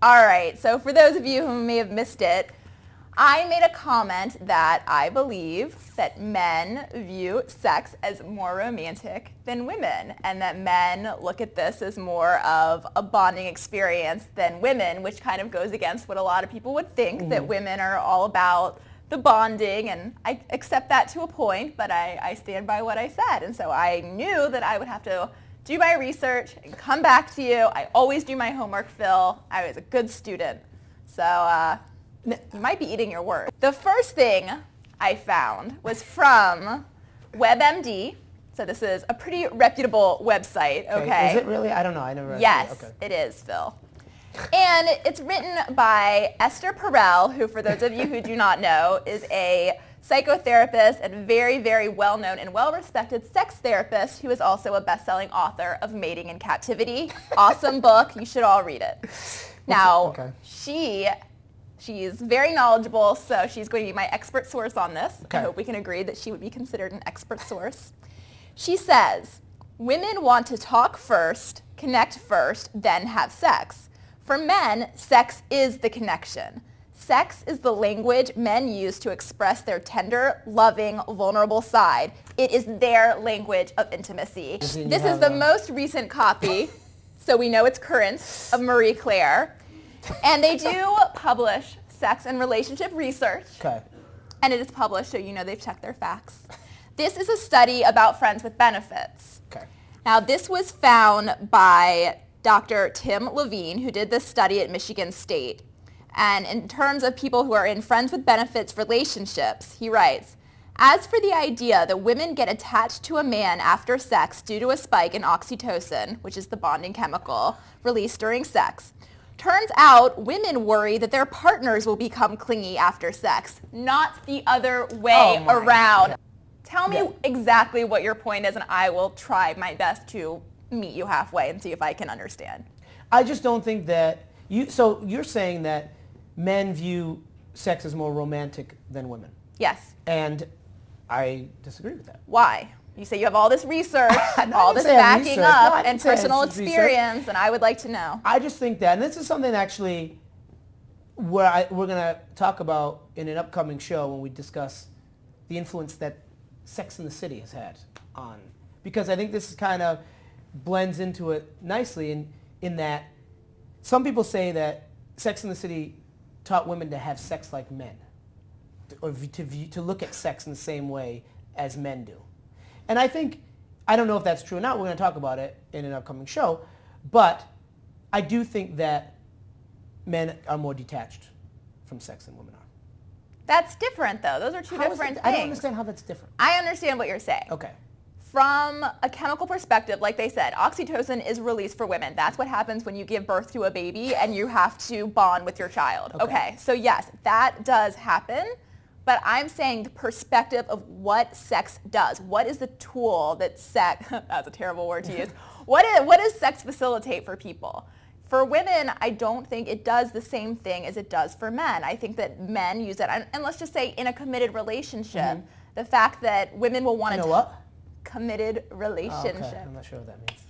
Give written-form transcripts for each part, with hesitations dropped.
All right, so for those of you who may have missed it, I made a comment that I believe that men view sex as more romantic than women, and that men look at this as more of a bonding experience than women, which kind of goes against what a lot of people would think, that women are all about the bonding, and I accept that to a point, but I stand by what I said. And so I knew that I would have to do my research and come back to you. I always do my homework, Phil. I was a good student. So you might be eating your words. The first thing I found was from WebMD. So this is a pretty reputable website, okay? Is it really? I don't know. I never read it. Yes, Okay. it is, Phil. And it's written by Esther Perel, who, for those of you who do not know, is a psychotherapist and very, very well-known and well-respected sex therapist who is also a best-selling author of Mating in Captivity. Awesome book. You should all read it. Now, she's very knowledgeable, so she's going to be my expert source on this. Okay. I hope we can agree that she would be considered an expert source. She says, women want to talk first, connect first, then have sex. For men, sex is the connection. Sex is the language men use to express their tender, loving, vulnerable side. It is their language of intimacy. This is the most recent copy, so we know it's current, of Marie Claire. And they do publish sex and relationship research. Okay. And it is published, so you know they've checked their facts. This is a study about friends with benefits. Okay. Now, this was found by Dr. Tim Levine, who did this study at Michigan State. And in terms of people who are in friends with benefits relationships, he writes, as for the idea that women get attached to a man after sex due to a spike in oxytocin, which is the bonding chemical released during sex, turns out women worry that their partners will become clingy after sex, not the other way around. God. Tell me exactly what your point is, and I will try my best to meet you halfway and see if I can understand. I just don't think that so you're saying that men view sex as more romantic than women. Yes. And I disagree with that. Why? You say you have all this research, all this backing up, and personal experience, and I would like to know. I just think that, and this is something actually we're going to talk about in an upcoming show when we discuss the influence that Sex and the City has had on, because I think this kind of blends into it nicely in that some people say that Sex and the City taught women to have sex like men, or to look at sex in the same way as men do. And I don't know if that's true or not. We're going to talk about it in an upcoming show. But I do think that men are more detached from sex than women are. That's different, though. Those are two different things. I don't understand how that's different. I understand what you're saying. Okay. From a chemical perspective, like they said, oxytocin is released for women. That's what happens when you give birth to a baby and you have to bond with your child. Okay, so yes, that does happen. But I'm saying the perspective of what sex does. What is the tool that sex, that's a terrible word to use. What does sex facilitate for people? For women, I don't think it does the same thing as it does for men. I think that men use it, and let's just say in a committed relationship, the fact that women will want to... committed relationship. Oh, okay. I'm not sure what that means.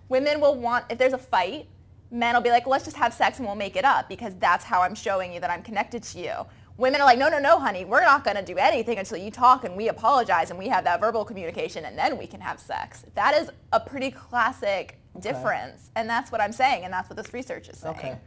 Women will want, if there's a fight, men will be like, let's just have sex and we'll make it up because that's how I'm showing you that I'm connected to you. Women are like, no, honey, we're not going to do anything until you talk and we apologize and we have that verbal communication and then we can have sex. That is a pretty classic difference, and that's what I'm saying, and that's what this research is saying. Okay.